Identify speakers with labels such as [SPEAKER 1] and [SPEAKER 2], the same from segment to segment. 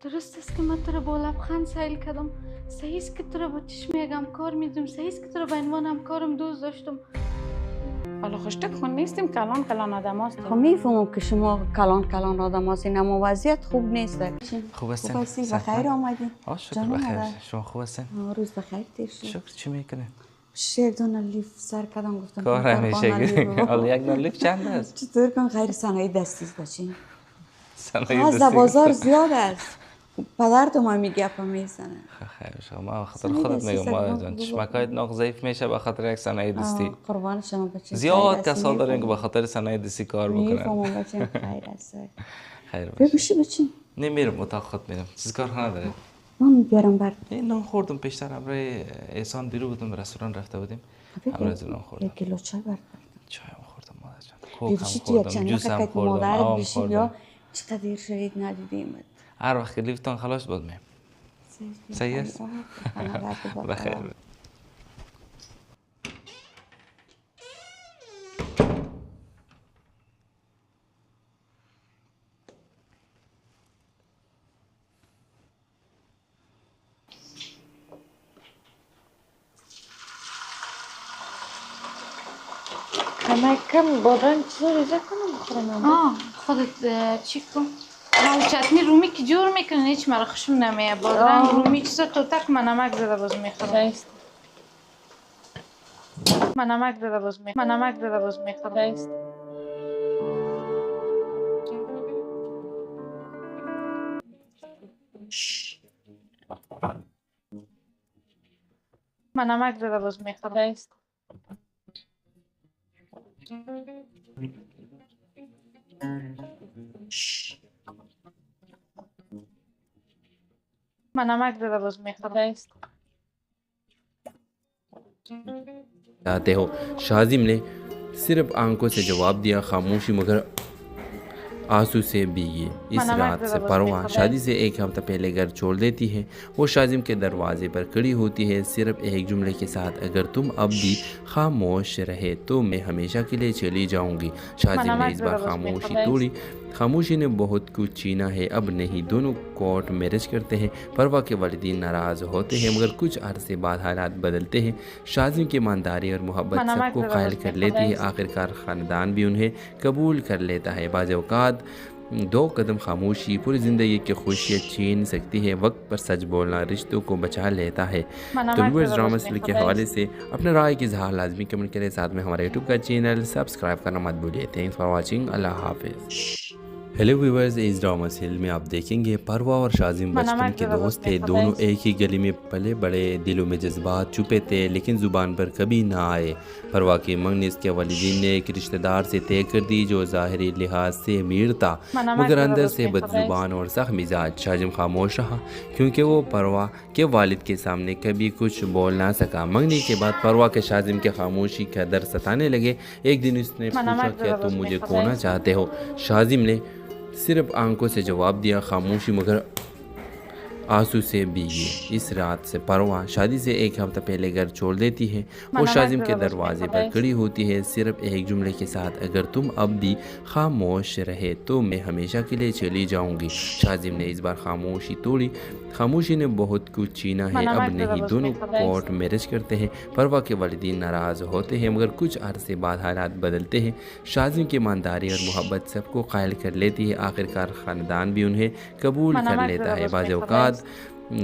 [SPEAKER 1] درست است که من تو را با لبخند سیل کردم. صحیح است که تو را با چشم یک همکار میدونم. صحیح است که تو را به عنوان همکارم دوست داشتم.
[SPEAKER 2] حالا خوشتک خون نیستیم، کلان آدم هستیم.
[SPEAKER 3] خب میفهمم که شما کلان آدم هستین، اما وضعیت خوب نیست.
[SPEAKER 4] خوب هستین؟
[SPEAKER 3] خوب هستین؟ بخیر آمدین؟
[SPEAKER 4] شکر بخیر. شما خوب هستین؟
[SPEAKER 3] روز بخیر تیر شد.
[SPEAKER 4] شکر. چی میکنین؟
[SPEAKER 3] یک دانه لیف سر کردم گفتم
[SPEAKER 4] کار همیشه حالا یک دانه لیف چند است؟
[SPEAKER 3] چطور کن خیر صنایع دستی است بچین؟
[SPEAKER 4] صنایع
[SPEAKER 3] از
[SPEAKER 4] دستی
[SPEAKER 3] بازار زیاد است. پدر تو ما میگه میزنه.
[SPEAKER 4] خیر شما خاطر خودت میگم ما جان چشمکایت ناق ضعیف میشه به خاطر یک صنایع دستی.
[SPEAKER 3] قربان شما بچین.
[SPEAKER 4] زیاد کسا دارن که به خاطر صنایع دستی کار بکنن.
[SPEAKER 3] میفهمم بچین خیر است.
[SPEAKER 4] خیر باشه.
[SPEAKER 3] بگوشی بچین.
[SPEAKER 4] نمیرم اتاق خود میرم. چیز کار نداره.
[SPEAKER 3] من بیارم برد.
[SPEAKER 4] نان خوردم پیشتر برای احسان بیرو بودم رستوران رفته بودیم. امروز نان خوردم.
[SPEAKER 3] 1 کیلو چای برد.
[SPEAKER 4] چای خوردم مادر جان.
[SPEAKER 3] بیشی تو یک چند
[SPEAKER 4] جوس هم
[SPEAKER 3] وقت
[SPEAKER 4] خوردم.
[SPEAKER 3] مادر بیشی یا چقدر دیر شدید ندیدیم.
[SPEAKER 4] هر وقت که لیفتان خلاص بود میم. صحیح است؟ بخیر.
[SPEAKER 2] همه کم بادرنگ چیزا ریزه کنم بخورم.
[SPEAKER 1] خودت چی کن؟ او چتنی رومی که جور میکنن هیچ مرا خشم نمیه. بادرنگ رومی چیزا تو تک من نمک زده باز میخورم. من نمک زده باز میخورم. من نمک زده باز میخورم. من نمک زده باز میخورم.
[SPEAKER 5] آتے ہو شاذم نے صرف آنکھوں سے جواب دیا خاموشی مگر آنسو سے بھیگی اس رات سے پروان شادی سے ایک ہفتہ پہلے گھر چھوڑ دیتی ہے وہ شاذم کے دروازے پر کھڑی ہوتی ہے صرف ایک جملے کے ساتھ اگر تم اب بھی خاموش رہے تو میں ہمیشہ کے لیے چلی جاؤں گی شاذم نے اس بار خاموشی توڑی خاموشی نے بہت کچھ چھینا ہے اب نہیں دونوں کورٹ میرج کرتے ہیں پروا کے والدین ناراض ہوتے ہیں مگر کچھ عرصے بعد حالات بدلتے ہیں شاذم کی ایمانداری اور محبت سب کو قائل کر لیتی ہے آخرکار خاندان بھی انہیں قبول کر لیتا ہے بعض اوقات 2 قدم خاموشی پوری زندگی کی خوشیاں چھین سکتی ہے وقت پر سچ بولنا رشتوں کو بچا لیتا ہے تو ویورز ڈرامہ سیریل کے حوالے سے اپنے رائے کی اظہار لازمی کمنٹ کریں ساتھ میں ہمارے یوٹیوب کا چینل سبسکرائب کرنا مت بھولیے تھینکس فار واچنگ اللہ حافظ ہیلو ویورز اس ڈرامہ سیریل میں آپ دیکھیں گے پروا اور شاذم بچپن کے دوست تھے دونوں ایک ہی گلی میں پلے بڑے دلوں میں جذبات چھپے تھے لیکن زبان پر کبھی نہ آئے پروا کی منگنی اس کے والدین نے ایک رشتہ دار سے طے کر دی جو ظاہری لحاظ سے امیر تھا مگر اندر سے بد زبان اور سخت مزاج شاذم خاموش رہا کیونکہ وہ پروا کے والد کے سامنے کبھی کچھ بول نہ سکا منگنی کے بعد پروا کے شاذم کے خاموشی کا در ستانے لگے ایک دن اس نے پوچھا کیا تم مجھے کھونا چاہتے ہو شاذم نے صرف آنکھوں سے جواب دیا خاموشی مگر آنسو سے بھیگی اس رات سے پروان شادی سے ایک ہفتہ پہلے گھر چھوڑ دیتی ہے وہ شاذم کے دروازے پر کھڑی ہوتی ہے صرف ایک جملے کے ساتھ اگر تم اب بھی خاموش رہے تو میں ہمیشہ کے لیے چلی جاؤں گی شاذم نے اس بار خاموشی توڑی خاموشی نے بہت کچھ چھینا ہے اب نہیں دونوں کورٹ میرج کرتے ہیں پروا کے والدین ناراض ہوتے ہیں مگر کچھ عرصے بعد حالات بدلتے ہیں شاذم کی ایمانداری اور محبت سب کو قائل کر لیتی ہے آخرکار خاندان بھی انہیں قبول کر لیتا ہے بعض اوقات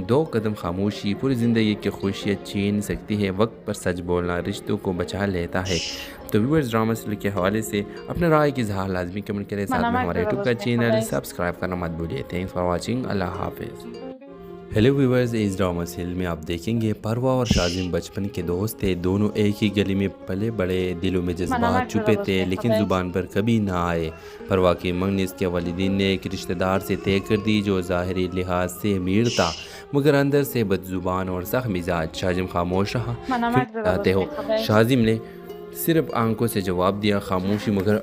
[SPEAKER 5] 2 قدم خاموشی پوری زندگی کی خوشیاں چھین سکتی ہے وقت پر سچ بولنا رشتوں کو بچا لیتا ہے تو ویورز ڈرامہ سیریل کے حوالے سے اپنے رائے کی اظہار لازمی کمنٹ کریں ساتھ میں ہمارے یوٹیوب کا چینل سبسکرائب کرنا مت بھولیے تھینکس فار واچنگ اللہ حافظ ہیلو ویورز اس ڈرامہ سیریل میں آپ دیکھیں گے پروا اور شاذم بچپن کے دوست تھے دونوں ایک ہی گلی میں پلے بڑے دلوں میں جذبات چھپے تھے لیکن زبان پر کبھی نہ آئے پروا کی منگنی اس کے والدین نے ایک رشتہ دار سے طے کر دی جو ظاہری لحاظ سے امیر تھا مگر اندر سے بد زبان اور سخت مزاج شاذم خاموش رہا کیوں آتے ہو شاذم نے صرف آنکھوں سے جواب دیا خاموشی مگر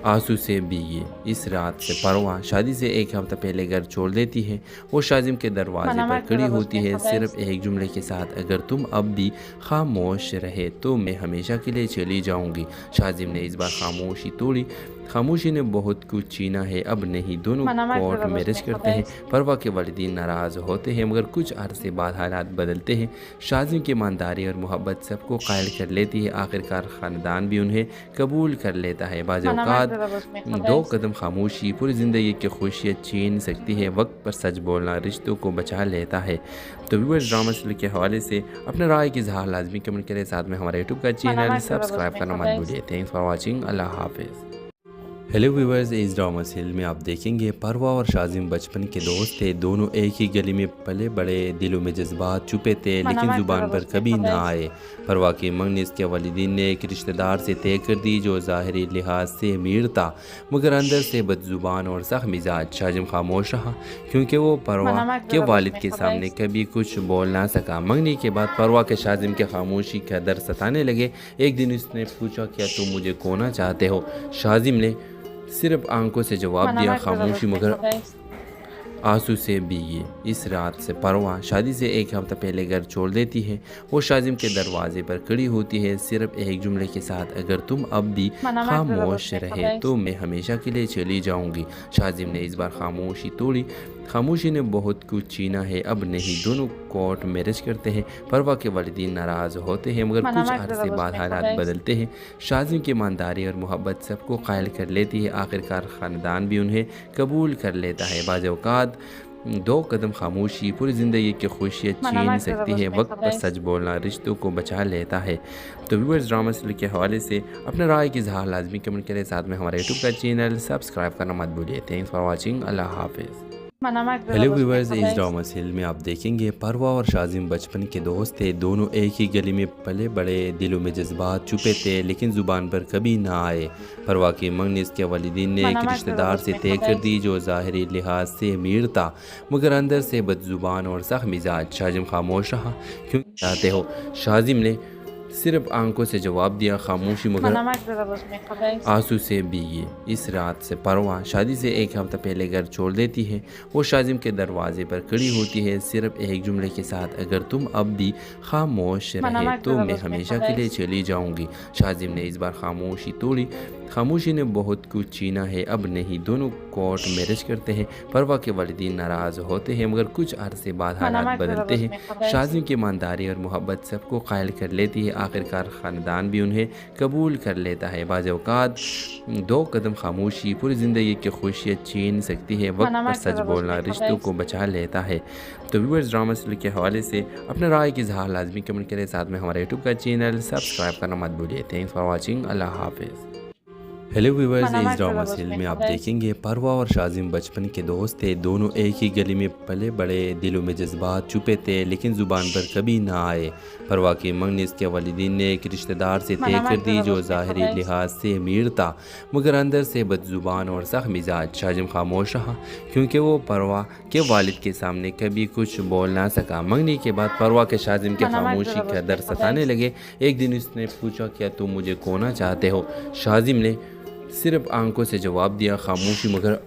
[SPEAKER 5] آنسو سے بھیگی اس رات سے پروان شادی سے ایک ہفتہ پہلے گھر چھوڑ دیتی ہے وہ شاذم کے دروازے پر کھڑی ہوتی ہے صرف ایک جملے کے ساتھ اگر تم اب بھی خاموش رہے تو میں ہمیشہ کے لیے چلی جاؤں گی شاذم نے اس بار خاموشی توڑی खामोशी ने बहुत कुछ छीना है अब नहीं। दोनों कोर्ट मैरिज करते हैं। परवा के वालिदीन नाराज़ होते हैं मगर कुछ अरसे बाद हालात बदलते हैं। शाज़िम की ईमानदारी और मोहब्बत सबको कायल कर लेती है। आखिरकार ख़ानदान भी उन्हें कबूल कर लेता है। बाज़ औक़ात दो कदम खामोशी पूरी ज़िंदगी की खुशियाँ छीन सकती है। वक्त पर सच बोलना रिश्तों को बचा लेता है। तो व्यूअर्स, ड्रामा सीरियल के हवाले से अपने राय की इज़हार लाजमी कमेंट करें। साथ में हमारे यूट्यूब का चैनल सब्सक्राइब करना मत भूलिए। Thanks for watching. अल्लाह हाफिज़। हेलो व्यूअर्स, इस ड्रामा सीरियल में आप देखेंगे परवा और शाज़िम बचपन के दोस्त थे। दोनों एक ही गली में पले बड़े, दिलों में जज्बात छुपे थे लेकिन ज़ुबान पर कभी ना आए। परवा की मंगनी इसके वालिदीन ने एक रिश्तेदार से तय कर दी जो ज़ाहिरी लिहाज से अमीर था मगर अंदर से बदज़ुबान और सख्त मिजाज। शाज़िम खामोश रहा क्योंकि वो परवा के वालिद के सामने कभी कुछ बोल ना सका। मंगनी के बाद परवा के शाज़िम के खामोशी का दर्द सताने लगे। एक दिन उसने पूछा, क्या तुम मुझे खोना चाहते हो? शाज़िम ने सिर्फ आंखों से जवाब दिया, खामोशी मगर आंसू से भीगी। इस रात से परवा शादी से एक हफ्ता पहले घर छोड़ देती है। वो शाज़िम के दरवाजे पर खड़ी होती है सिर्फ एक जुमले के साथ, अगर तुम अब भी खामोश रहे तो मैं हमेशा के लिए चली जाऊंगी। शाज़िम ने इस बार खामोशी तोड़ी। खामोशी ने बहुत कुछ छीना है अब नहीं। दोनों कोर्ट मैरिज करते हैं। परवा के वालिदीन नाराज़ होते हैं मगर कुछ अरसे बाद हालात बदलते हैं। शाज़िम की ईमानदारी और मोहब्बत सबको कायल कर लेती है। आखिरकार ख़ानदान भी उन्हें कबूल कर लेता है। बाज़ औक़ात दो कदम खामोशी पूरी ज़िंदगी की खुशियाँ छीन सकती है। वक्त पर सच बोलना रिश्तों को बचा लेता है। तो व्यूअर्स, ड्रामा सीरियल के हवाले से अपने राय की इज़हार लाजमी कमेंट करें। साथ में हमारे यूट्यूब का चैनल सब्सक्राइब करना मत भूलिए। Thanks for watching. अल्लाह हाफिज़। हेलो व्यूअर्स, इस ड्रामा सीरियल में आप देखेंगे परवा और शाज़िम बचपन के दोस्त थे। दोनों एक ही गली में पले बड़े, दिलों में जज्बात छुपे थे लेकिन ज़ुबान पर कभी ना आए। परवा की मंगनी इसके वालिदीन ने एक रिश्तेदार से तय कर दी जो ज़ाहिरी लिहाज से अमीर था मगर अंदर से बदज़ुबान और सख्त मिजाज। शाज़िम खामोश रहा क्योंकि चाहते हो। शाज़िम ने सिर्फ आंखों से जवाब दिया, खामोशी मगर आंसू से भीगी। इस रात से परवा शादी से एक हफ्ता पहले घर छोड़ देती है। वो शाज़िम के दरवाजे पर खड़ी होती है सिर्फ एक जुमले के साथ, अगर तुम अब भी खामोश रहे तो मैं हमेशा के लिए चली जाऊंगी। शाज़िम ने इस बार खामोशी तोड़ी। खामोशी ने बहुत कुछ छीना है अब नहीं। दोनों कोर्ट मैरिज करते हैं। परवा के वालिदीन नाराज़ होते हैं मगर कुछ अरसे बाद हालात बदलते हैं। शाज़िम की ईमानदारी और मोहब्बत सबको कायल कर लेती है। आखिरकार ख़ानदान भी उन्हें कबूल कर लेता है। बाज़ औक़ात दो कदम खामोशी पूरी ज़िंदगी की खुशियाँ छीन सकती है। वक्त पर सच बोलना रिश्तों को बचा लेता है। तो व्यूअर्स, ड्रामा सीरियल के हवाले से अपने राय की इज़हार लाजमी कमेंट करें। साथ में हमारे यूट्यूब का चैनल सब्सक्राइब करना मत भूलिए। Thanks for watching. अल्लाह हाफिज़। हेलो व्यूअर्स, इस ड्रामा सीरियल में आप देखेंगे परवा और शाज़िम बचपन के दोस्त थे। दोनों एक ही गली में पले बड़े, दिलों में जज्बात छुपे थे लेकिन ज़ुबान पर कभी ना आए। परवा की मंगनी इसके वालिदीन ने एक रिश्तेदार से तय कर दी जो ज़ाहिरी लिहाज से अमीर था मगर अंदर से बदज़ुबान और सख्त मिजाज। शाज़िम खामोश रहा क्योंकि वो परवा के वालिद के सामने कभी कुछ बोल ना सका। मंगनी के बाद परवा के शाज़िम के खामोशी का दर्द सताने लगे। एक दिन उसने पूछा, क्या तुम मुझे खोना चाहते हो? शाज़िम ने सिर्फ आंखों से जवाब दिया, खामोशी मगर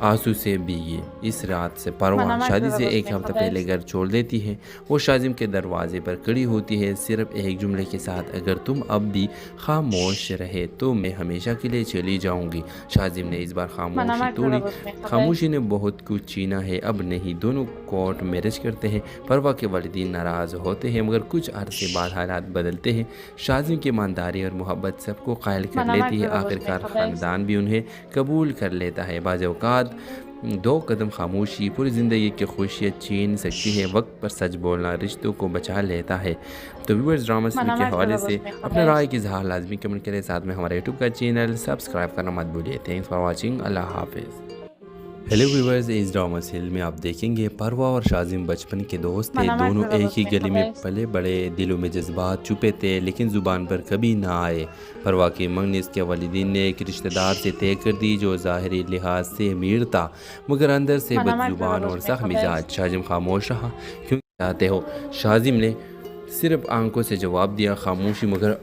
[SPEAKER 5] आंसू से भीगी। इस रात से परवा शादी से एक हफ्ता पहले घर छोड़ देती है। वो शाज़िम के दरवाजे पर खड़ी होती है सिर्फ एक जुमले के साथ, अगर तुम अब भी खामोश रहे तो मैं हमेशा के लिए चली जाऊंगी। शाज़िम ने इस बार खामोशी तोड़ी। खामोशी ने बहुत कुछ छीना है अब नहीं। दोनों कोर्ट मैरिज करते हैं। परवा के वालिदीन नाराज़ होते हैं मगर कुछ अरसे बाद हालात बदलते हैं। शाज़िम की ईमानदारी और मोहब्बत सबको कायल कर लेती है। आखिरकार ख़ानदान भी उन्हें कबूल कर लेता है। बाज़ औक़ात दो कदम खामोशी पूरी ज़िंदगी की खुशियाँ छीन सकती है। वक्त पर सच बोलना रिश्तों को बचा लेता है। तो व्यूअर्स, ड्रामा सीरियल के हवाले से अपने राय की इज़हार लाजमी कमेंट करें। साथ में हमारे यूट्यूब का चैनल सब्सक्राइब करना मत भूलिए। Thanks for watching. अल्लाह हाफिज़। हेलो व्यूअर्स, इस ड्रामा सीरियल में आप देखेंगे परवा और शाज़िम बचपन के दोस्त थे। दोनों एक ही गली में पले बड़े, दिलों में जज्बात छुपे थे लेकिन ज़ुबान पर कभी ना आए। परवा की मंगनी इसके वालिदीन ने एक रिश्तेदार से तय कर दी जो ज़ाहिरी लिहाज से अमीर था मगर अंदर से बदज़ुबान और सख्त मिजाज। शाज़िम खामोश रहा क्योंकि चाहते हो। शाज़िम ने सिर्फ आंखों से जवाब दिया, खामोशी मगर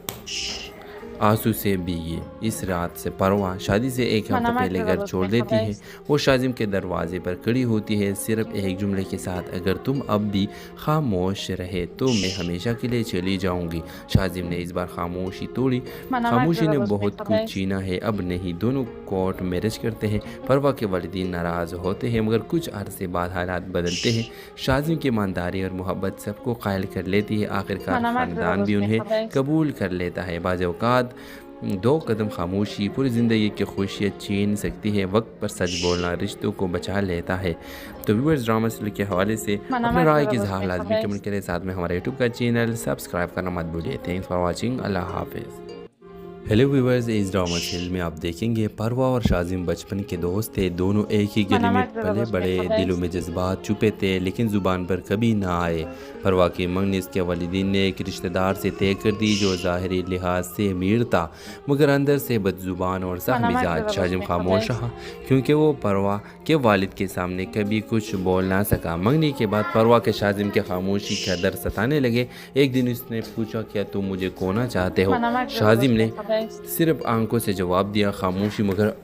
[SPEAKER 5] आंसू से भीगी इस रात से परवाह शादी से एक हफ्ता
[SPEAKER 1] मना
[SPEAKER 5] पहले
[SPEAKER 1] मत
[SPEAKER 5] घर
[SPEAKER 1] करो,
[SPEAKER 5] छोड़
[SPEAKER 1] उसमें
[SPEAKER 5] देती है। वो शाजिम के दरवाजे पर खड़ी होती है सिर्फ एक जुमले के साथ, अगर तुम अब भी खामोश रहे तो मैं हमेशा के लिए चली जाऊंगी। शाजिम ने इस बार खामोशी तोड़ी।
[SPEAKER 1] मना मत
[SPEAKER 5] खामोशी ने
[SPEAKER 1] करो, उसमें
[SPEAKER 5] बहुत
[SPEAKER 1] खबर है।
[SPEAKER 5] कुछ छीना है, अब नहीं। दोनों कोर्ट मैरिज करते हैं। परवा के वालिदीन नाराज़ होते हैं मगर कुछ अरसे बाद हालात बदलते हैं। शाजिम की ईमानदारी और मोहब्बत सबको कायल कर लेती है। आखिरकार
[SPEAKER 1] मना मत करो,
[SPEAKER 5] ख़ानदान भी
[SPEAKER 1] उसमें
[SPEAKER 5] उन्हें
[SPEAKER 1] खबर है।
[SPEAKER 5] कबूल कर लेता है। बाज़ औक़ात 2 कदम खामोशी पूरी ज़िंदगी की खुशियाँ छीन सकती है। वक्त पर सच बोलना रिश्तों को बचा लेता है। तो व्यूअर्स ड्रामा सीरियल के हवाले से
[SPEAKER 1] मना
[SPEAKER 5] अपने
[SPEAKER 1] मत
[SPEAKER 5] राय
[SPEAKER 1] करो,
[SPEAKER 5] की
[SPEAKER 1] उसमें
[SPEAKER 5] इज़हार लाजमी
[SPEAKER 1] खबर है।
[SPEAKER 5] कमेंट करें। साथ में हमारे यूट्यूब का चैनल सब्सक्राइब करना मत भूलिए। Thanks for watching. अल्लाह हाफिज़। हेलो व्यूअर्स, इस ड्रामा सीरियल में आप देखेंगे परवा और शाजिम बचपन के दोस्त थे। दोनों एक ही गली
[SPEAKER 1] मना
[SPEAKER 5] में
[SPEAKER 1] मत करो,
[SPEAKER 5] पले
[SPEAKER 1] उसमें
[SPEAKER 5] बड़े,
[SPEAKER 1] खबर है।
[SPEAKER 5] दिलों में जज्बात छुपे थे लेकिन ज़ुबान पर कभी ना आए। परवा की मंगनी इसके वालिदीन ने एक रिश्तेदार से तय कर दी जो ज़ाहिरी लिहाज से अमीर था मगर अंदर से बदजुबान और सख्त
[SPEAKER 1] मना मत
[SPEAKER 5] मिजाज।
[SPEAKER 1] करो,
[SPEAKER 5] शाजिम
[SPEAKER 1] उसमें
[SPEAKER 5] खामोश
[SPEAKER 1] खबर है।
[SPEAKER 5] रहा क्योंकि वो परवा के वालिद के सामने कभी कुछ बोल ना सका। मंगनी के बाद परवा के शाजिम के खामोशी का दर्द सताने लगे। एक दिन उसने पूछा, क्या तुम मुझे खोना चाहते हो?
[SPEAKER 1] मना मत करो,
[SPEAKER 5] शाजिम ने
[SPEAKER 1] उसमें खबर है।
[SPEAKER 5] सिर्फ आंखों से जवाब दिया, खामोशी मगर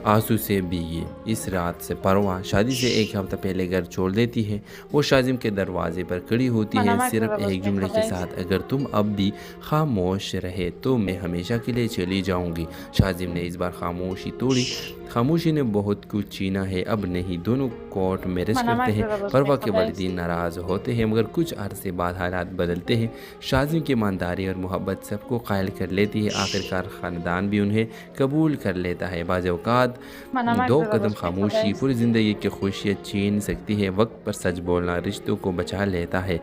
[SPEAKER 5] आंसू से भीगी इस रात से परवाह शादी से एक हफ्ता पहले घर छोड़ देती है। वो शाजिम के दरवाजे पर खड़ी होती
[SPEAKER 1] मना
[SPEAKER 5] है
[SPEAKER 1] मत
[SPEAKER 5] सिर्फ
[SPEAKER 1] करो,
[SPEAKER 5] एक
[SPEAKER 1] उसमें
[SPEAKER 5] जुमले के
[SPEAKER 1] खबर है।
[SPEAKER 5] साथ, अगर तुम अब भी खामोश रहे तो मैं हमेशा के लिए चली जाऊंगी। शाजिम ने इस बार खामोशी तोड़ी। खामोशी ने बहुत कुछ छीना है, अब नहीं। दोनों कोर्ट मैरिज
[SPEAKER 1] मना मत
[SPEAKER 5] करते हैं।
[SPEAKER 1] करो, उसमें
[SPEAKER 5] परवा के
[SPEAKER 1] खबर है।
[SPEAKER 5] वालिदीन नाराज़ होते हैं मगर कुछ अरसे बाद हालात बदलते हैं। शाजिम की ईमानदारी और मोहब्बत सबको कायल कर लेती है। आखिरकार ख़ानदान भी उन्हें कबूल कर लेता है। बाज़ औक़ात
[SPEAKER 1] मना मत
[SPEAKER 5] 2
[SPEAKER 1] करो,
[SPEAKER 5] कदम
[SPEAKER 1] उसमें
[SPEAKER 5] खामोशी
[SPEAKER 1] खबर है।
[SPEAKER 5] पूरी ज़िंदगी की खुशियाँ छीन सकती है। वक्त पर सच बोलना रिश्तों को बचा लेता है।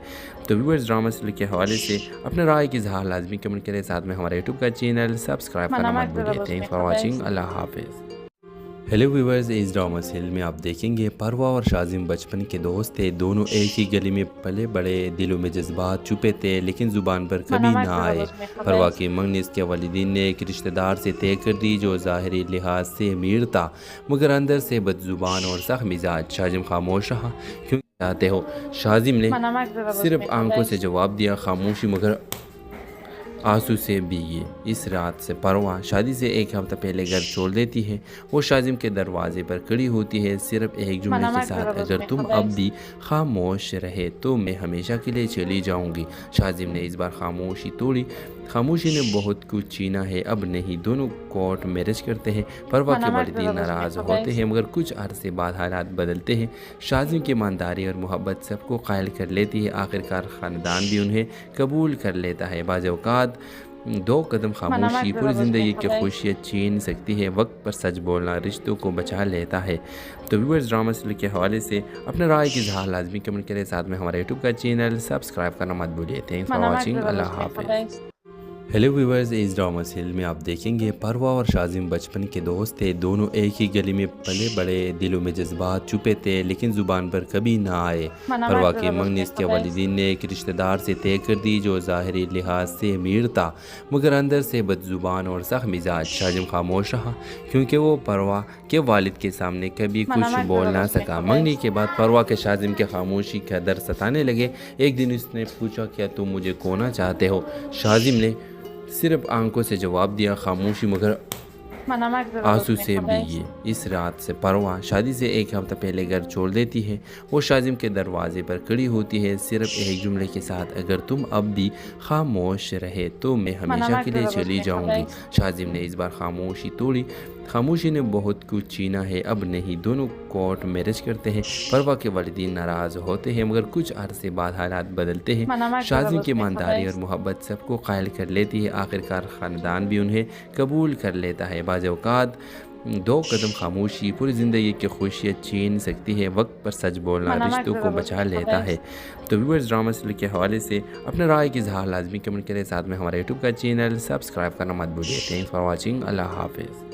[SPEAKER 5] तो व्यूअर्स ड्रामा सीरियल के हवाले से अपने राय की इज़हार लाजमी कमेंट करें। साथ में हमारे यूट्यूब का चैनल सब्सक्राइब
[SPEAKER 1] मना
[SPEAKER 5] करना
[SPEAKER 1] मत
[SPEAKER 5] मत
[SPEAKER 1] करो,
[SPEAKER 5] भूलिए।
[SPEAKER 1] उसमें
[SPEAKER 5] थैंक्स फॉर
[SPEAKER 1] खबर है।
[SPEAKER 5] वॉचिंग। अल्लाह हाफिज़। हेलो व्यूअर्स, इस ड्रामा सीरियल में आप देखेंगे परवा और शाजिम बचपन के दोस्त थे। दोनों एक ही गली में पले बड़े, दिलों में जज्बात छुपे थे लेकिन ज़ुबान पर कभी
[SPEAKER 1] मना मत
[SPEAKER 5] ना
[SPEAKER 1] करो,
[SPEAKER 5] आए।
[SPEAKER 1] उसमें खबर
[SPEAKER 5] परवा
[SPEAKER 1] है।
[SPEAKER 5] की मंगनी इसके वालिदीन ने एक रिश्तेदार से तय कर दी जो ज़ाहिरी लिहाज से अमीर था मगर अंदर से बदजुबान और सख्त मिजाज। शाजिम खामोश रहा क्यों चाहते हो? शाजिम ने
[SPEAKER 1] मना मत करो,
[SPEAKER 5] सिर्फ
[SPEAKER 1] उसमें खबर
[SPEAKER 5] आंखों
[SPEAKER 1] है।
[SPEAKER 5] से जवाब दिया, खामोशी मगर आंसू से भीगी इस रात से परवाह शादी से एक हफ्ता पहले घर छोड़ देती है। वो शाजिम के दरवाजे पर खड़ी होती है सिर्फ एक जुमले
[SPEAKER 1] मना
[SPEAKER 5] के
[SPEAKER 1] मत
[SPEAKER 5] साथ,
[SPEAKER 1] करो,
[SPEAKER 5] अगर
[SPEAKER 1] उसमें
[SPEAKER 5] तुम
[SPEAKER 1] खबर है।
[SPEAKER 5] अब भी खामोश रहे तो मैं हमेशा के लिए चली जाऊंगी। शाजिम ने इस बार खामोशी तोड़ी। खामोशी ने बहुत कुछ छीना है, अब नहीं। दोनों कोर्ट मैरिज करते हैं। परवा
[SPEAKER 1] मना
[SPEAKER 5] के
[SPEAKER 1] मत
[SPEAKER 5] वालिदीन
[SPEAKER 1] करो,
[SPEAKER 5] नाराज़
[SPEAKER 1] उसमें खबर
[SPEAKER 5] होते
[SPEAKER 1] है।
[SPEAKER 5] हैं मगर कुछ अरसे बाद हालात बदलते हैं। शाजिम की ईमानदारी और मोहब्बत सबको कायल कर लेती है। आखिरकार ख़ानदान भी उन्हें कबूल कर लेता है। बाज़ औक़ात 2 कदम
[SPEAKER 1] मना मत
[SPEAKER 5] खामोशी
[SPEAKER 1] करो,
[SPEAKER 5] पूरी
[SPEAKER 1] उसमें
[SPEAKER 5] ज़िंदगी की
[SPEAKER 1] खबर है।
[SPEAKER 5] खुशियाँ छीन सकती है। वक्त पर सच बोलना रिश्तों को बचा लेता है। तो व्यूअर्स ड्रामा सीरियल के हवाले से अपने राय की इज़हार लाजमी कमेंट करें। साथ में हमारे यूट्यूब का चैनल सब्सक्राइब करना मत भूलिए। थैंक्स फॉर
[SPEAKER 1] मना मत
[SPEAKER 5] वॉचिंग।
[SPEAKER 1] करो,
[SPEAKER 5] अल्लाह
[SPEAKER 1] उसमें
[SPEAKER 5] हाफिज़।
[SPEAKER 1] खबर है।
[SPEAKER 5] हेलो व्यूअर्स, इस ड्रामा सीरियल में आप देखेंगे परवा और शाजिम बचपन के दोस्त थे। दोनों एक ही गली में पले बड़े, दिलों में जज्बात छुपे थे लेकिन ज़ुबान पर कभी ना आए।
[SPEAKER 1] मना
[SPEAKER 5] परवा
[SPEAKER 1] मत
[SPEAKER 5] की
[SPEAKER 1] करो,
[SPEAKER 5] मंगनी
[SPEAKER 1] उसमें
[SPEAKER 5] इसके
[SPEAKER 1] खबर है।
[SPEAKER 5] वालिदीन ने एक रिश्तेदार से तय कर दी जो ज़ाहिरी लिहाज से अमीर था मगर अंदर से बदजुबान और सख्त मिजाज। शाजिम खामोश रहा क्योंकि वो परवा के वालिद के सामने कभी
[SPEAKER 1] मना
[SPEAKER 5] कुछ
[SPEAKER 1] मत
[SPEAKER 5] बोल
[SPEAKER 1] करो,
[SPEAKER 5] ना
[SPEAKER 1] उसमें
[SPEAKER 5] सका।
[SPEAKER 1] खबर है।
[SPEAKER 5] मंगनी के बाद परवा के शाजिम के खामोशी का दर्द सताने लगे। एक दिन उसने पूछा, क्या तुम मुझे खोना चाहते हो? शाजिम ने सिर्फ आंखों से जवाब दिया, खामोशी मगर
[SPEAKER 1] मना मत करो,
[SPEAKER 5] आंसू
[SPEAKER 1] उसमें
[SPEAKER 5] से
[SPEAKER 1] खबर है।
[SPEAKER 5] भीगी इस रात से परवाह शादी से एक हफ्ता पहले घर छोड़ देती है। वो शाजिम के दरवाजे पर खड़ी होती है सिर्फ एक जुमले के साथ, अगर तुम अब भी खामोश रहे तो मैं हमेशा
[SPEAKER 1] मत
[SPEAKER 5] के लिए
[SPEAKER 1] करो,
[SPEAKER 5] चली
[SPEAKER 1] उसमें
[SPEAKER 5] जाऊंगी।
[SPEAKER 1] खबर है।
[SPEAKER 5] शाजिम ने इस बार खामोशी तोड़ी। खामोशी ने बहुत कुछ छीना है, अब नहीं। दोनों कोर्ट मैरिज करते हैं। परवा के वालिदीन नाराज़ होते हैं मगर कुछ अरसे बाद हालात बदलते हैं।
[SPEAKER 1] मना मत करो,
[SPEAKER 5] शाजिम की
[SPEAKER 1] उसमें
[SPEAKER 5] ईमानदारी
[SPEAKER 1] खबर
[SPEAKER 5] और
[SPEAKER 1] है।
[SPEAKER 5] मोहब्बत सबको कायल कर लेती है। आखिरकार ख़ानदान भी उन्हें कबूल कर लेता है। बाज़ औक़ात 2 कदम खामोशी पूरी ज़िंदगी की खुशियाँ छीन सकती है। वक्त पर सच बोलना
[SPEAKER 1] मना मत
[SPEAKER 5] रिश्तों को
[SPEAKER 1] करो,
[SPEAKER 5] बचा
[SPEAKER 1] उसमें
[SPEAKER 5] लेता
[SPEAKER 1] खबर
[SPEAKER 5] है। तो व्यूअर्स ड्रामा सीरियल के हवाले से अपने राय की इज़हार लाजमी कमेंट करें। साथ में हमारे यूट्यूब का चैनल सब्सक्राइब करना मत भूलिए। Thanks for watching. अल्लाह हाफिज़।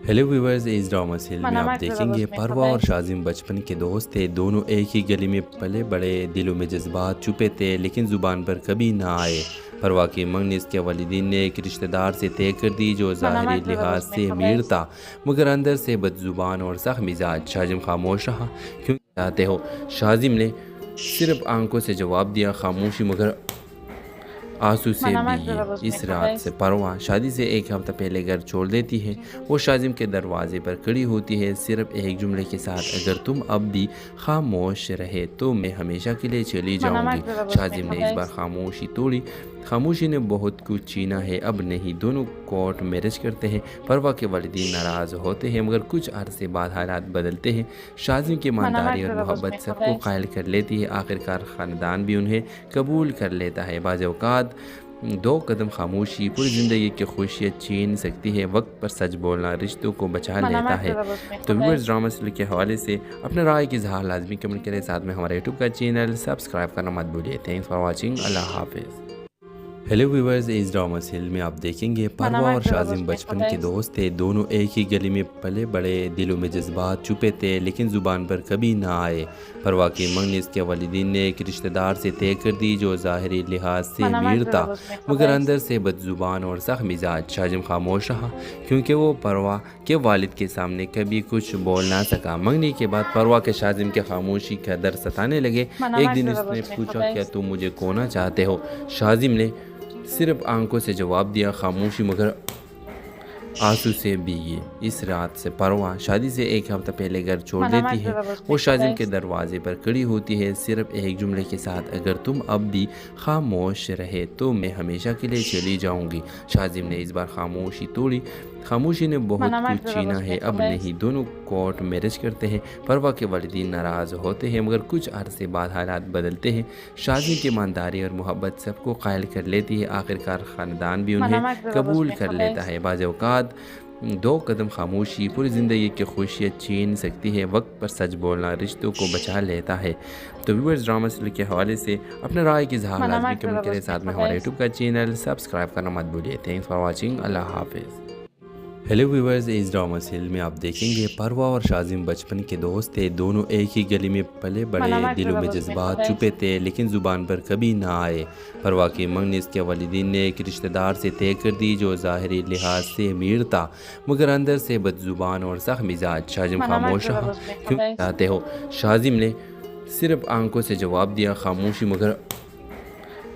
[SPEAKER 5] हेलो व्यूअर्स, इस ड्रामा सीरियल में
[SPEAKER 1] मना
[SPEAKER 5] आप
[SPEAKER 1] मत करो,
[SPEAKER 5] देखेंगे
[SPEAKER 1] उसमें
[SPEAKER 5] परवा
[SPEAKER 1] खबर है।
[SPEAKER 5] और शाजिम बचपन के दोस्त थे। दोनों एक ही गली में पले बड़े, दिलों में जज्बात छुपे थे लेकिन ज़ुबान पर कभी ना आए। परवा की मंगनी इसके वालिदीन ने एक रिश्तेदार से तय कर दी जो ज़ाहिरी
[SPEAKER 1] मत करो,
[SPEAKER 5] लिहाज
[SPEAKER 1] उसमें
[SPEAKER 5] से
[SPEAKER 1] खबर
[SPEAKER 5] अमीर
[SPEAKER 1] है।
[SPEAKER 5] था मगर अंदर से बदजुबान और सख्त मिजाज। शाजिम खामोश रहा क्यों चाहते हो? शाजिम ने सिर्फ आंखों से जवाब दिया, खामोशी मगर आंसू से भीगी इस रात से परवाह शादी से एक हफ्ता पहले घर छोड़ देती है। वो शाजिम के दरवाजे पर खड़ी होती है सिर्फ एक जुमले के साथ, अगर तुम अब भी खामोश रहे तो मैं हमेशा के लिए चली जाऊंगी। शाजिम ने इस बार खामोशी तोड़ी। खामोशी ने बहुत कुछ छीना है, अब नहीं। दोनों कोर्ट मैरिज करते हैं। परवा के वालिदीन नाराज़ होते हैं मगर कुछ अरसे बाद हालात बदलते हैं। शाजिम की ईमानदारी और मोहब्बत सबको कायल कर लेती है। आखिरकार ख़ानदान भी उन्हें कबूल कर लेता है। बाज़ औक़ात दो कदम खामोशी पूरी ज़िंदगी की खुशियाँ छीन सकती है। वक्त पर सच बोलना रिश्तों को बचा लेता है। तो व्यूअर्स, ड्रामा सीरियल के हवाले से अपने राय की इज़हार लाजमी कमेंट करें। साथ में हमारे यूट्यूब का चैनल सब्सक्राइब करना मत भूलिए। Thanks for watching. अल्लाह हाफिज़। हेलो व्यूअर्स, इस ड्रामा सीरियल में आप देखेंगे परवा और शाजिम बचपन के दोस्त थे। दोनों एक ही गली में पले बड़े, दिलों में जज्बात छुपे थे लेकिन ज़ुबान पर कभी ना आए। परवा की मंगनी इसके वालिदीन ने एक रिश्तेदार से तय कर दी जो ज़ाहिरी लिहाज से अमीर था मगर अंदर से बदजुबान और सख्त मिजाज। शाजिम खामोश रहा क्योंकि वो परवा के वालिद के सामने कभी कुछ बोल ना सका। मंगनी के बाद परवा के शाजिम के खामोशी का दर्द सताने लगे। एक दिन उसने पूछा, क्या तुम मुझे खोना चाहते हो? शाजिम ने सिर्फ आंखों से जवाब दिया, खामोशी मगर आंसू से भीगी इस रात से परवा शादी से एक हफ्ता पहले घर छोड़ देती है। वो शाजिम के दरवाजे पर खड़ी होती है सिर्फ एक जुमले के साथ, अगर तुम अब भी खामोश रहे तो मैं हमेशा के लिए चली जाऊंगी। शाजिम ने इस बार खामोशी तोड़ी। खामोशी ने बहुत कुछ छीना है, अब नहीं। दोनों कोर्ट मैरिज करते हैं। परवा के वालिदीन नाराज़ होते हैं मगर कुछ अरसे बाद हालात बदलते हैं। शाजिम की ईमानदारी और मोहब्बत सबको कायल कर लेती है। आखिरकार ख़ानदान भी उन्हें कबूल कर लेता है। बाज़ औक़ात दो कदम खामोशी पूरी ज़िंदगी की खुशियाँ छीन सकती है। वक्त पर सच बोलना रिश्तों को बचा लेता है। तो व्यूअर्स, ड्रामा सीरियल के हवाले से अपने राय की इज़हार लाजमी कमेंट करें। साथ में हमारे यूट्यूब का चैनल सब्सक्राइब करना मत भूलिए। Thanks for watching. अल्लाह हाफिज़। हेलो व्यूअर्स, इस ड्रामा सीरियल में आप देखेंगे परवा और शाजिम बचपन के दोस्त थे। दोनों एक ही गली में पले बड़े, दिलों में जज्बात छुपे थे लेकिन ज़ुबान पर कभी ना आए। परवा की मंगनी इसके वालिदीन ने एक रिश्तेदार से तय कर दी जो ज़ाहिरी लिहाज से अमीर था मगर अंदर से बदजुबान और सख्त मिजाज। शाजिम खामोश रहा क्यों चाहते हो? शाजिम ने सिर्फ आंखों से जवाब दिया, खामोशी मगर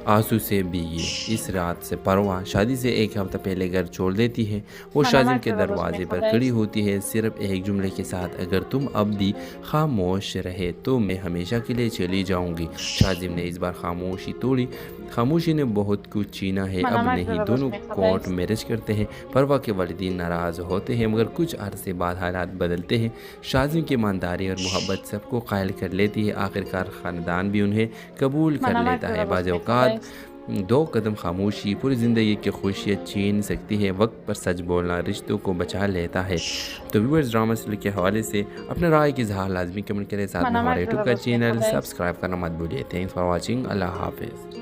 [SPEAKER 5] आंसू से भीगी इस रात से परवा शादी से एक हफ्ता पहले घर छोड़ देती है। वो शाजिम के दरवाजे पर खड़ी होती है सिर्फ एक जुमले के साथ, अगर तुम अब भी खामोश रहे तो मैं हमेशा के लिए चली जाऊंगी। शाजिम ने इस बार खामोशी तोड़ी। खामोशी ने बहुत कुछ छीना है, अब नहीं। दोनों कोर्ट मैरिज करते हैं। परवा के वालिदीन नाराज़ होते हैं मगर कुछ अरसे बाद हालात बदलते हैं। शाजिम की ईमानदारी और मोहब्बत सबको कायल कर लेती है। आखिरकार ख़ानदान भी उन्हें कबूल कर लेता है। बाज़ औक़ात दो कदम खामोशी पूरी ज़िंदगी की खुशियाँ छीन सकती है। वक्त पर सच बोलना रिश्तों को बचा लेता है। तो व्यूअर्स, ड्रामा सीरियल के हवाले से अपने राय की इज़हार लाजमी कमेंट करें। साथ में हमारे यूट्यूब का चैनल सब्सक्राइब करना मत भूलिए। Thanks for watching. अल्लाह हाफिज़।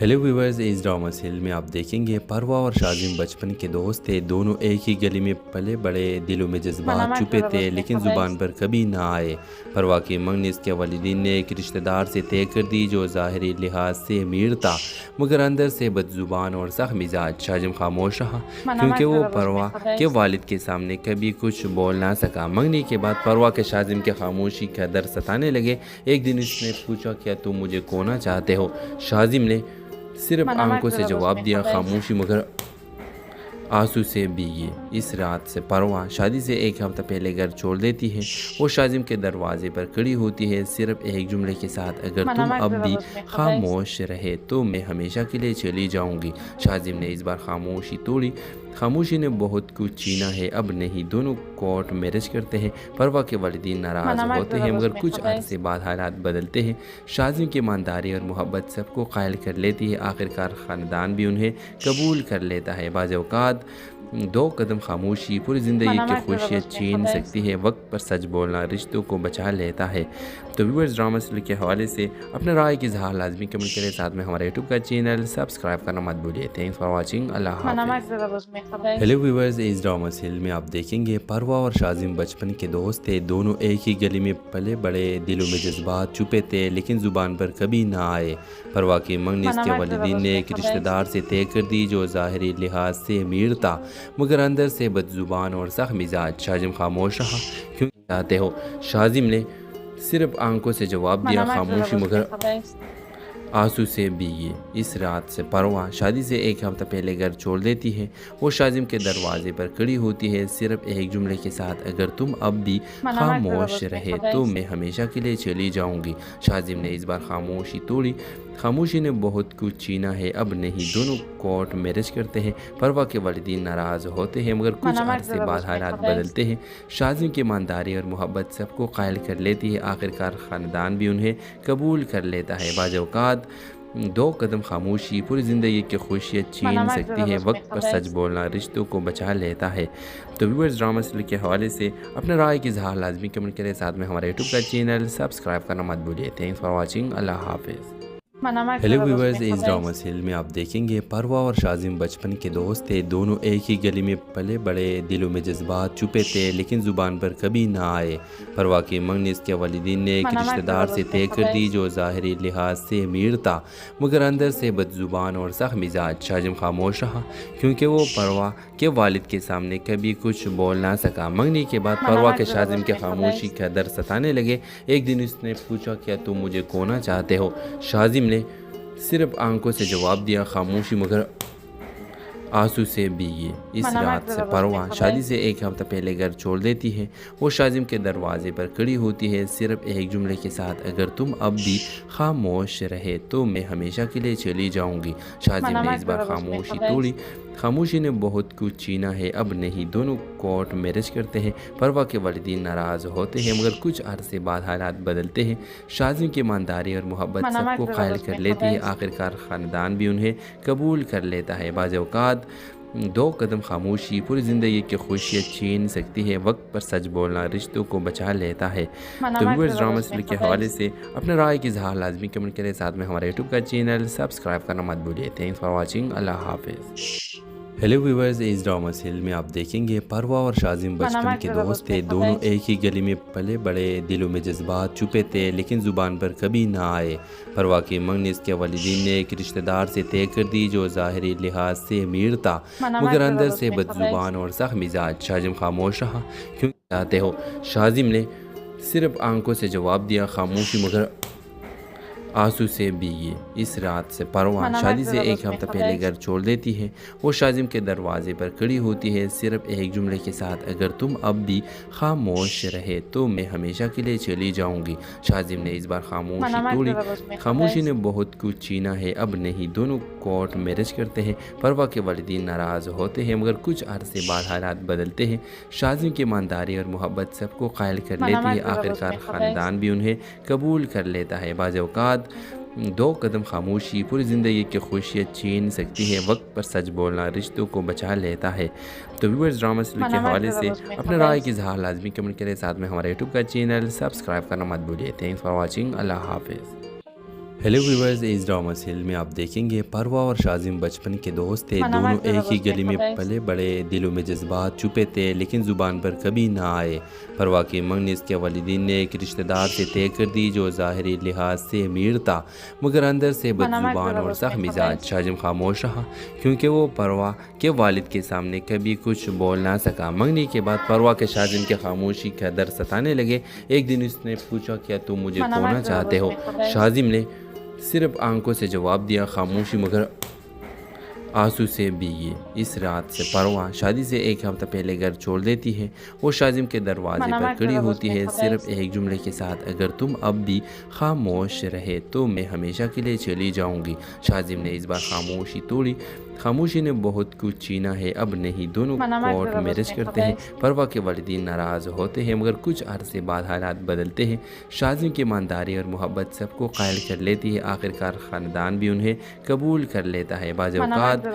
[SPEAKER 5] हेलो व्यूअर्स, इस ड्रामा सीरियल में आप देखेंगे परवा और शाजिम बचपन के दोस्त थे। दोनों एक ही गली में पले बड़े, दिलों में जज्बात छुपे थे लेकिन ज़ुबान पर कभी ना आए। परवा की मंगनी इसके वालिदीन ने एक रिश्तेदार से तय कर दी जो ज़ाहिरी लिहाज से अमीर था मगर अंदर से बदजुबान और सख्त मिजाज। शाजिम खामोश रहा क्योंकि वो परवा के वालिद के सामने कभी कुछ बोल ना सका। मंगनी के बाद परवा के शाजिम के खामोशी का दर्द सताने लगे। एक दिन उसने पूछा, क्या तुम मुझे खोना चाहते हो? शाजिम ने सिर्फ आंखों से जवाब दिया, खामोशी मगर आंसू से भीगी इस रात से परवा शादी से एक हफ्ता पहले घर छोड़ देती है। वो शाजिम के दरवाजे पर खड़ी होती है सिर्फ एक जुमले के साथ, अगर तुम अब भी खामोश रहे तो मैं हमेशा के लिए चली जाऊंगी। शाजिम ने इस बार खामोशी तोड़ी। खामोशी ने बहुत कुछ छीना है, अब नहीं। दोनों कोर्ट मैरिज करते हैं। परवा के वालिदीन नाराज़ होते हैं मगर कुछ अरसे बाद हालात बदलते हैं। शाजिम की ईमानदारी और मोहब्बत सबको कायल कर लेती है। आखिरकार ख़ानदान भी उन्हें कबूल कर लेता है। बाज़ औक़ात दो कदम खामोशी पूरी ज़िंदगी की खुशियाँ छीन सकती है। वक्त पर सच बोलना रिश्तों को बचा लेता है। तो व्यूअर्स, ड्रामा सीरियल के हवाले से अपने राय की इज़हार लाजमी कमेंट करें। साथ में हमारे यूट्यूब का चैनल सब्सक्राइब करना मत भूलिए। Thanks for watching. अल्लाह हाफिज़। हेलो व्यूअर्स, इस ड्रामा सीरियल में आप देखेंगे परवा और शाजिम बचपन के दोस्त थे। दोनों एक ही गली में पले बड़े, दिलों में जज्बात छुपे थे लेकिन ज़ुबान पर कभी ना आए। परवा की मंगनी इसके वालिदीन ने एक रिश्तेदार से तय कर दी जो ज़ाहिरी लिहाज से अमीर था मगर अंदर से बदजुबान और सख्त मिजाज। शाजिम खामोश रहा क्यों चाहते हो? शाजिम ने सिर्फ आंखों से जवाब दिया, खामोशी मगर आंसू से भीगी इस रात से परवाह शादी से एक हफ्ता पहले घर छोड़ देती है। वो शाजिम के दरवाजे पर खड़ी होती है सिर्फ एक जुमले के साथ, अगर तुम अब भी खामोश रहे तो मैं हमेशा के लिए चली जाऊंगी। शाजिम ने इस बार खामोशी तोड़ी। खामोशी ने बहुत कुछ छीना है, अब नहीं। दोनों कोर्ट मैरिज करते हैं। परवा के वालिदीन नाराज़ होते हैं मगर कुछ अरसे बाद हालात बदलते हैं। शाजिम की ईमानदारी और मोहब्बत सबको कायल कर लेती है। आखिरकार ख़ानदान भी उन्हें कबूल कर लेता है। बाज़ औक़ात दो कदम खामोशी पूरी ज़िंदगी की खुशियाँ छीन सकती है। वक्त पर सच बोलना रिश्तों को बचा लेता है। तो व्यूअर्स, ड्रामा सीरियल के हवाले से अपने राय की इज़हार लाजमी कमेंट करें। साथ में हमारे यूट्यूब का चैनल सब्सक्राइब करना मत भूलिए। Thanks for watching. अल्लाह हाफिज़। हेलो व्यूअर्स, इस ड्रामा सीरियल में आप देखेंगे परवा और शाजिम बचपन के दोस्त थे। दोनों एक ही गली में पले बड़े, दिलों में जज्बात छुपे थे लेकिन ज़ुबान पर कभी ना आए। परवा की मंगनी इसके वालिदीन ने एक रिश्तेदार से तय कर दी जो ज़ाहिरी लिहाज से अमीर था मगर अंदर से बदज़ुबान और सख्त मिजाज। शाजिम खामोश रहा क्योंकि वो परवा के वालिद के सामने कभी कुछ बोल ना सका। मंगनी के बाद परवा के शाजिम के खामोशी का दर्द सताने लगे। एक दिन उसने पूछा, क्या तुम मुझे खोना चाहते हो? शाजिम ने सिर्फ आंखों से जवाब दिया, खामोशी मगर आंसू से भीगी इस रात से परवा शादी से एक हफ्ता पहले घर छोड़ देती है। वो शाजिम के दरवाजे पर खड़ी होती है सिर्फ एक जुमले के साथ, अगर तुम अब भी खामोश रहे तो मैं हमेशा के लिए चली जाऊंगी। शाजिम ने इस बार खामोशी तोड़ी। खामोशी ने बहुत कुछ छीना है, अब नहीं। दोनों कोर्ट मैरिज करते हैं। परवा के वालिदीन नाराज़ होते हैं मगर कुछ अरसे बाद हालात बदलते हैं। शाजिम की ईमानदारी और मोहब्बत सबको कायल कर लेती है। आखिरकार ख़ानदान भी उन्हें कबूल कर लेता है। बाज़ औक़ात दो कदम खामोशी पूरी ज़िंदगी की खुशियाँ छीन सकती है। वक्त पर सच बोलना रिश्तों को बचा लेता है। तो व्यूअर्स, ड्रामा सीरियल के हवाले से अपने राय की इज़हार लाजमी कमेंट करें। साथ में हमारे यूट्यूब का चैनल सब्सक्राइब करना मत भूलिए। Thanks for watching. अल्लाह हाफिज़। हेलो व्यूअर्स, इस ड्रामा सीरियल में आप देखेंगे परवा और शाजिम बचपन के दोस्त थे। दोनों एक ही गली में पले बड़े, दिलों में जज्बात छुपे थे लेकिन ज़ुबान पर कभी ना आए। परवा की मंगनी इसके वालिदीन ने एक रिश्तेदार से तय कर दी जो ज़ाहिरी लिहाज से अमीर था मगर अंदर से बदज़ुबान और सख्त मिजाज। शाजिम खामोश रहा क्यों चाहते हो? शाजिम ने सिर्फ आंखों से जवाब दिया, खामोशी मगर आंसू से भीगी इस रात से परवा शादी से एक हफ्ता पहले घर छोड़ देती है। वो शाजिम के दरवाजे पर खड़ी होती है सिर्फ एक जुमले के साथ, अगर तुम अब भी खामोश रहे तो मैं हमेशा के लिए चली जाऊंगी। शाजिम ने इस बार खामोशी तोड़ी। खामोशी ने बहुत कुछ छीना है, अब नहीं। दोनों कोर्ट मैरिज करते हैं। परवा के वालिदीन नाराज़ होते हैं मगर कुछ अरसे बाद हालात बदलते हैं। शाजिम की ईमानदारी और मोहब्बत सबको कायल कर लेती है। आखिरकार ख़ानदान भी उन्हें कबूल कर लेता है। बाज़ औक़ात दो कदम खामोशी पूरी ज़िंदगी की खुशियाँ छीन सकती है। वक्त पर सच बोलना रिश्तों को बचा लेता है। तो व्यूअर्स, ड्रामा सीरियल के हवाले से अपने राय की इज़हार लाजमी कमेंट करें। साथ में हमारे यूट्यूब का चैनल सब्सक्राइब करना मत भूलिए। Thanks for watching. अल्लाह हाफिज़। हेलो व्यूअर्स, इस ड्रामा सीरियल में आप देखेंगे परवा और शाजिम बचपन के दोस्त थे। दोनों एक ही गली में पले बड़े, दिलों में जज्बात छुपे थे लेकिन ज़ुबान पर कभी ना आए। परवा की मंगनी इसके वालिदीन ने एक रिश्तेदार से तय कर दी जो ज़ाहिरी लिहाज से अमीर था मगर अंदर से बदज़ुबान और सख्त मिजाज। शाजिम खामोश रहा क्योंकि वो परवा के वालिद के सामने कभी कुछ बोल ना सका। मंगनी के बाद परवा के शाजिम के खामोशी का दर्द सताने लगे। एक दिन उसने पूछा, क्या तुम मुझे खोना चाहते हो? शाजिम ने सिर्फ आंखों से जवाब दिया, खामोशी मगर आंसू से भीगी इस रात से परवा शादी से एक हफ्ता पहले घर छोड़ देती है। वो शाजिम के दरवाजे पर खड़ी होती है सिर्फ एक जुमले के साथ, अगर तुम अब भी खामोश रहे तो मैं हमेशा के लिए चली जाऊंगी। शाजिम ने इस बार खामोशी तोड़ी। खामोशी ने बहुत कुछ छीना है, अब नहीं। दोनों कोर्ट मैरिज करते हैं। परवा के वालिदीन नाराज़ होते हैं मगर कुछ अरसे बाद हालात बदलते हैं। शाजिम की ईमानदारी और मोहब्बत सबको कायल कर लेती है। आखिरकार ख़ानदान भी उन्हें कबूल कर लेता है। बाज़ औक़ात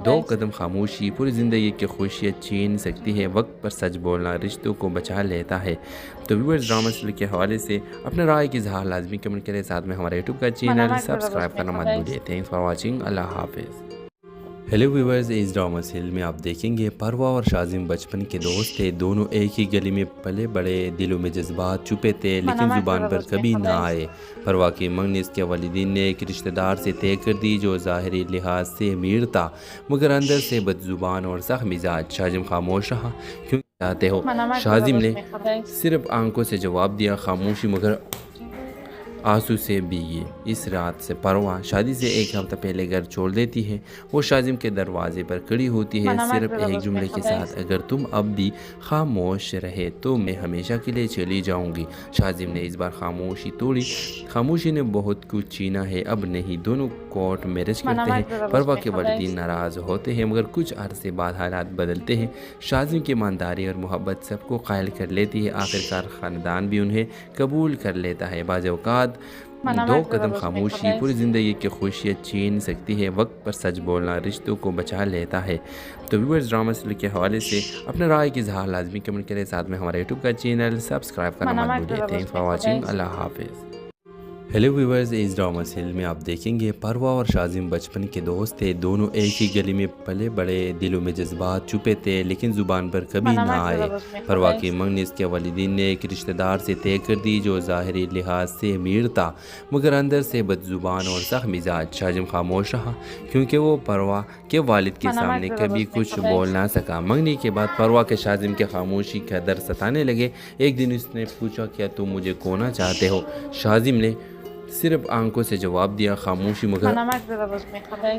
[SPEAKER 5] दो कदम खामोशी पूरी ज़िंदगी की खुशियाँ छीन सकती है। वक्त पर सच बोलना रिश्तों को बचा लेता है। तो व्यूअर्स, ड्रामा सीरियल के हवाले से अपने राय की इज़हार लाजमी कमेंट करें। साथ में हमारे यूट्यूब का चैनल सब्सक्राइब करना मत भूलिए। Thanks for watching. अल्लाह हाफिज़। हेलो व्यूअर्स, इस ड्रामा सीरियल में आप देखेंगे परवा और शाजिम बचपन के दोस्त थे। दोनों एक ही गली में पले बड़े, दिलों में जज्बात छुपे थे लेकिन ज़ुबान पर कभी ना आए। परवा की मंगनी इसके वालिदीन ने एक रिश्तेदार से तय कर दी जो ज़ाहिरी लिहाज से अमीर था मगर अंदर से बदज़ुबान और सख्त मिजाज। शाजिम खामोश रहा क्यों चाहते हो? शाजिम ने सिर्फ आंखों से जवाब दिया, खामोशी मगर आंसू से भीगी इस रात से परवाह शादी से एक हफ्ता पहले घर छोड़ देती है। वो शाजिम के दरवाजे पर खड़ी होती है सिर्फ एक जुमले के साथ, अगर तुम अब भी खामोश रहे तो मैं हमेशा के लिए चली जाऊंगी। शाजिम ने इस बार खामोशी तोड़ी। खामोशी ने बहुत कुछ छीना है, अब नहीं। दोनों कोर्ट मैरिज करते हैं। परवा के वालिदीन नाराज़ होते हैं मगर कुछ अरसे बाद हालात बदलते हैं। शाजिम की ईमानदारी और मोहब्बत सबको कायल कर लेती है। आखिरकार ख़ानदान भी उन्हें कबूल कर लेता है। बाज़ औक़ात दो कदम खामोशी पूरी ज़िंदगी की खुशियाँ छीन सकती है। वक्त पर सच बोलना रिश्तों को बचा लेता है। तो व्यूअर्स, ड्रामा सीरियल के हवाले से अपने राय की इज़हार लाजमी कमेंट करें। साथ में हमारे यूट्यूब का चैनल सब्सक्राइब करना मत भूलिए। Thanks for watching. अल्लाह हाफिज़। हेलो व्यूअर्स, इस ड्रामा सीरियल में आप देखेंगे परवा और शाजिम बचपन के दोस्त थे। दोनों एक ही गली में पले बड़े, दिलों में जज्बात छुपे थे लेकिन ज़ुबान पर कभी ना आए। परवा की मंगनी इसके वालिदीन ने एक रिश्तेदार से तय कर दी जो ज़ाहिरी लिहाज से अमीर था मगर अंदर से बदजुबान और सख्त मिजाज। शाजिम खामोश रहा क्योंकि वो परवा के वालिद के सामने कभी कुछ बोल ना सका। मंगनी के बाद परवा के शाजिम के खामोशी का दर्द सताने लगे। एक दिन उसने पूछा, क्या तुम मुझे खोना चाहते हो? शाजिम ने सिर्फ आंखों से जवाब दिया, खामोशी मगर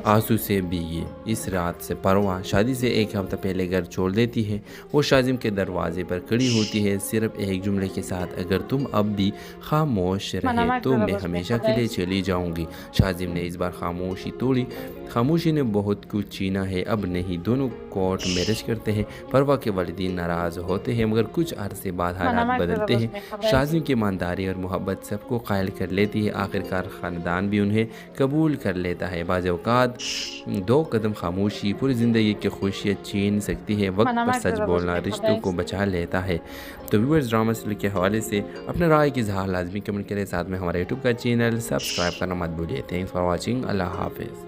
[SPEAKER 5] आंसू से भीगी इस रात से परवा शादी से एक हफ्ता पहले घर छोड़ देती है। वो शाजिम के दरवाजे पर खड़ी होती है सिर्फ एक जुमले के साथ, अगर तुम अब भी खामोश रहे तो मैं हमेशा के लिए चली जाऊंगी। शाजिम ने इस बार खामोशी तोड़ी। खामोशी ने बहुत कुछ छीना है, अब नहीं। दोनों कोर्ट मैरिज करते हैं। परवा के वालिदीन नाराज़ होते हैं मगर कुछ अरसे बाद हालात बदलते हैं। शाजिम की ईमानदारी और मोहब्बत सबको कायल कर लेती है। आखिरकार ख़ानदान भी उन्हें कबूल कर लेता है। बाज़ औक़ात दो कदम खामोशी पूरी ज़िंदगी की खुशियाँ छीन सकती है। वक्त पर सच बोलना रिश्तों को बचा लेता है। तो व्यूअर्स, ड्रामा सीरियल के हवाले से अपने राय की इज़हार लाजमी कमेंट करें। साथ में हमारे यूट्यूब का चैनल सब्सक्राइब करना मत भूलिए। Thanks for watching. अल्लाह हाफिज़।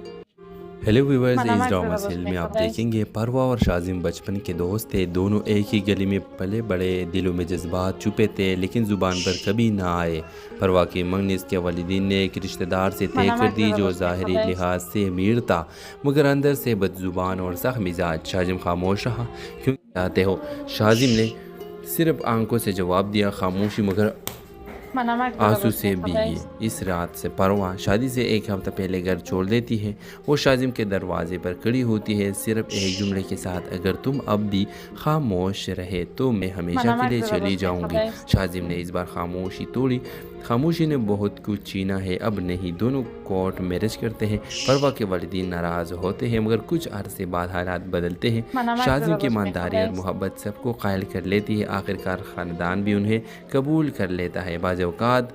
[SPEAKER 5] हेलो व्यूअर्स, इस ड्रामा सीरियल में आप देखेंगे परवा और शाजिम बचपन के दोस्त थे। दोनों एक ही गली में पले बड़े, दिलों में जज्बात छुपे थे लेकिन ज़ुबान पर कभी ना आए। परवा की मंगनी इसके वालिदीन ने एक रिश्तेदार से तय कर दी जो ज़ाहिरी लिहाज से अमीर था मगर अंदर से बदजुबान और सख्त मिजाज। शाजिम खामोश रहा क्यों चाहते हो? शाजिम ने सिर्फ आंखों से जवाब दिया, खामोशी मगर आंसू से भीगी इस रात से परवा शादी से एक हफ्ता पहले घर छोड़ देती है। वो शाजिम के दरवाजे पर खड़ी होती है सिर्फ एक जुमले के साथ, अगर तुम अब भी खामोश रहे तो मैं हमेशा के लिए चली जाऊंगी। शाजिम ने इस बार खामोशी तोड़ी। खामोशी ने बहुत कुछ छीना है, अब नहीं। दोनों कोर्ट मैरिज करते हैं। परवा के वालिदीन नाराज़ होते हैं मगर कुछ अरसे बाद हालात बदलते हैं। शाजिम की ईमानदारी और मोहब्बत सबको कायल कर लेती है। आखिरकार ख़ानदान भी उन्हें कबूल कर लेता है। बाज़ औक़ात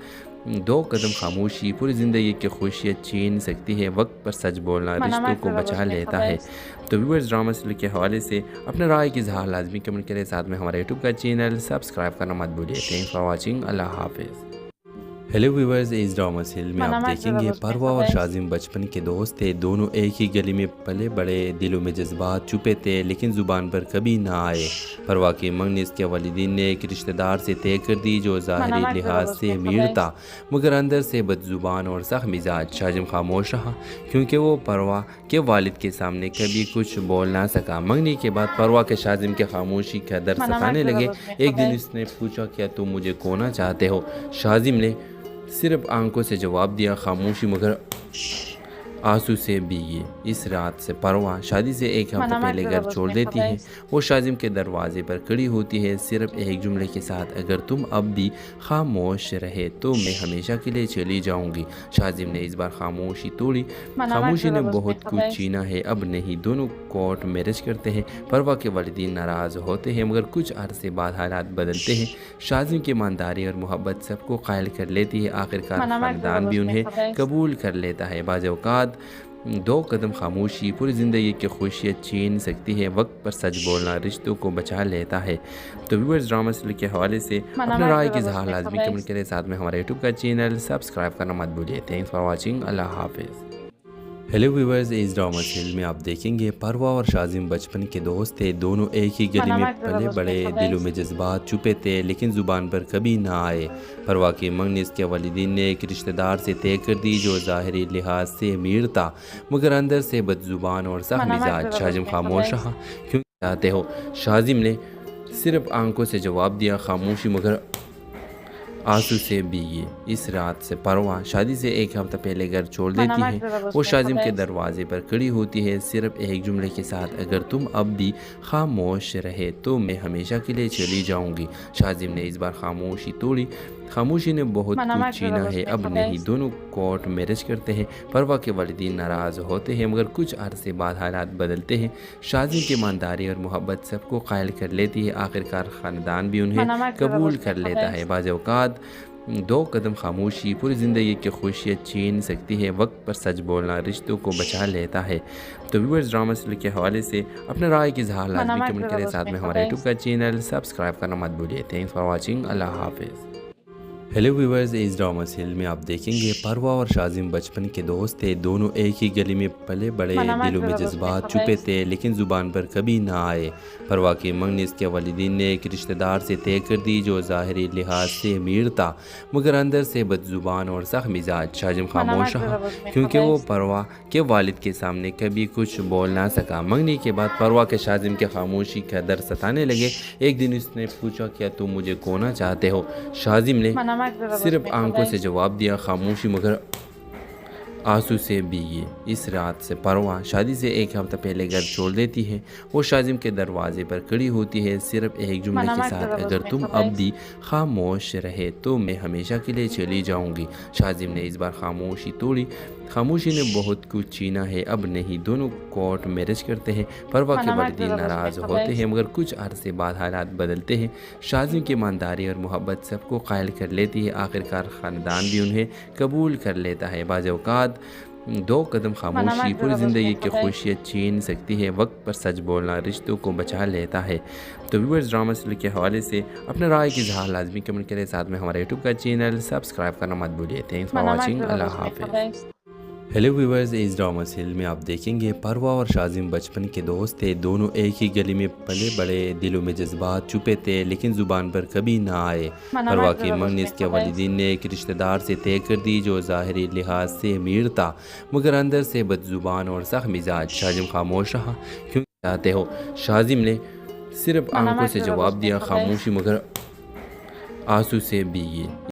[SPEAKER 5] दो कदम खामोशी पूरी ज़िंदगी की खुशियाँ छीन सकती है। वक्त पर सच बोलना रिश्तों को बचा लेता है। तो व्यूअर्स, ड्रामा सीरियल के हवाले से अपने राय की इज़हार लाजमी कमेंट करें। साथ में हमारे यूट्यूब का चैनल सब्सक्राइब करना मत भूलिए। Thanks for watching. अल्लाह हाफिज़। हेलो व्यूअर्स, इस ड्रामा सीरियल में आप देखेंगे परवा और शाजिम बचपन के दोस्त थे। दोनों एक ही गली में पले बड़े, दिलों में जज्बात छुपे थे लेकिन ज़ुबान पर कभी ना आए। परवा की मंगनी इसके वालिदीन ने एक रिश्तेदार से तय कर दी जो ज़ाहिरी लिहाज से अमीर था मगर अंदर से बदजुबान और सख्त मिजाज। शाजिम खामोश रहा क्योंकि वो परवा के वालिद के सामने कभी कुछ बोल ना सका। मंगनी के बाद परवा के शाजिम के खामोशी का दर्द सताने लगे। एक दिन उसने पूछा, क्या तुम मुझे खोना चाहते हो? शाजिम ने सिर्फ आंखों से जवाब दिया, खामोशी मगर आंसू से भीगी इस रात से परवा शादी से एक हफ्ता पहले घर छोड़ देती है। वो शाजिम के दरवाजे पर खड़ी होती है सिर्फ एक जुमले के साथ, अगर तुम अब भी खामोश रहे तो मैं हमेशा के लिए चली जाऊंगी। शाजिम ने इस बार खामोशी तोड़ी। खामोशी ने बहुत कुछ छीना है, अब नहीं। दोनों कोर्ट मैरिज करते हैं। परवा के वालिदीन नाराज़ होते हैं मगर कुछ अरसे बाद हालात बदलते हैं। शाजिम की ईमानदारी और मोहब्बत सबको कायल कर लेती है। आखिरकार ख़ानदान भी उन्हें कबूल कर लेता है। बाज़ औक़ात दो कदम खामोशी पूरी ज़िंदगी की खुशियाँ छीन सकती है। वक्त पर सच बोलना रिश्तों को बचा लेता है। तो व्यूअर्स, ड्रामा सीरियल के हवाले से अपने राय की इज़हार लाजमी कमेंट करें। साथ में हमारे यूट्यूब का चैनल सब्सक्राइब करना मत भूलिए। Thanks for watching. अल्लाह हाफिज़। हेलो व्यूअर्स, इस ड्रामा सीरियल में आप देखेंगे परवा और शाजिम बचपन के दोस्त थे। दोनों एक ही गली में पले बड़े, दिलों में जज्बात छुपे थे लेकिन ज़ुबान पर कभी ना आए। परवा की मंगनी इसके वालिदीन ने एक रिश्तेदार से तय कर दी जो ज़ाहिरी लिहाज से अमीर था मगर अंदर से बदजुबान और सख्त मिजाज। शाजिम खामोश रहा क्यों चाहते हो? शाजिम ने सिर्फ आंखों से जवाब दिया, खामोशी मगर आंसू से भीगी इस रात से परवाह शादी से एक हफ्ता पहले घर छोड़ देती है। वो शाजिम के दरवाजे पर खड़ी होती है सिर्फ एक जुमले के साथ, अगर तुम अब भी खामोश रहे तो मैं हमेशा के लिए चली जाऊंगी। शाजिम ने इस बार खामोशी तोड़ी। खामोशी ने बहुत कुछ छीना है, अब नहीं। दोनों कोर्ट मैरिज करते हैं। परवा के वालिदीन नाराज़ होते हैं मगर कुछ अरसे बाद हालात बदलते हैं। शाजिम की ईमानदारी और मोहब्बत सबको कायल कर लेती है। आखिरकार ख़ानदान भी उन्हें कबूल कर लेता है। बाज़ औक़ात दो कदम खामोशी पूरी ज़िंदगी की खुशियाँ छीन सकती है। वक्त पर सच बोलना रिश्तों को बचा लेता है। तो व्यूअर्स, ड्रामा सीरियल के हवाले से अपने राय की इज़हार लाजमी कमेंट करें। साथ में हमारे यूट्यूब का चैनल सब्सक्राइब करना मत भूलिए। Thanks for watching. अल्लाह हाफिज़। हेलो व्यूअर्स, इस ड्रामा सीरियल में आप देखेंगे परवा और शाजिम बचपन के दोस्त थे। दोनों एक ही गली में पले बड़े, दिलों में जज्बात छुपे थे लेकिन ज़ुबान पर कभी ना आए। परवा के मंगनी इसके वालिदीन ने एक रिश्तेदार से तय कर दी जो ज़ाहिरी लिहाज से अमीर था मगर अंदर से बदजुबान और सख्त मिजाज। शाजिम खामोश रहा क्योंकि वो परवा के वालिद के सामने कभी कुछ बोल ना सका। मंगनी के बाद परवा के शाजिम के खामोशी का दर्द सताने लगे। एक दिन उसने पूछा, क्या तुम मुझे खोना चाहते हो? शाजिम ने सिर्फ आंखों से जवाब दिया, खामोशी मगर आंसू से भीगी इस रात से परवा शादी से एक हफ्ता पहले घर छोड़ देती है। वो शाजिम के दरवाजे पर खड़ी होती है सिर्फ एक जुमले के साथ, अगर तुम अब भी खामोश रहे तो मैं हमेशा के लिए चली जाऊंगी। शाजिम ने इस बार खामोशी तोड़ी। खामोशी ने बहुत कुछ छीना है, अब नहीं। दोनों कोर्ट मैरिज करते हैं। परवा के वालिदीन नाराज़ होते हैं मगर कुछ अरसे बाद हालात बदलते हैं। शाजिम की ईमानदारी और मोहब्बत सबको कायल कर लेती है। आखिरकार ख़ानदान भी उन्हें कबूल कर लेता है। बाज़ औक़ात दो कदम खामोशी पूरी ज़िंदगी की खुशियाँ छीन सकती है। वक्त पर सच बोलना रिश्तों को बचा लेता है। तो व्यूअर्स, ड्रामा सीरियल के हवाले से अपने राय की इज़हार लाजमी कमेंट करें। साथ में हमारे यूट्यूब का चैनल सब्सक्राइब करना मत भूलिए। Thanks for watching. अल्लाह हाफिज़। हेलो व्यूअर्स, इस ड्रामा सीरियल में आप देखेंगे परवा और शाजिम बचपन के दोस्त थे। दोनों एक ही गली में पले बड़े, दिलों में जज्बात छुपे थे लेकिन ज़ुबान पर कभी ना आए। परवा के मंगनी इसके वालिदीन ने एक रिश्तेदार से तय कर दी जो ज़ाहिरी लिहाज से अमीर था मगर अंदर से बदजुबान और सख्त मिजाज। शाजिम खामोश रहा क्योंकि चाहते हो। शाजिम ने सिर्फ आंखों से जवाब दिया, खामोशी मगर आंसू से भीगी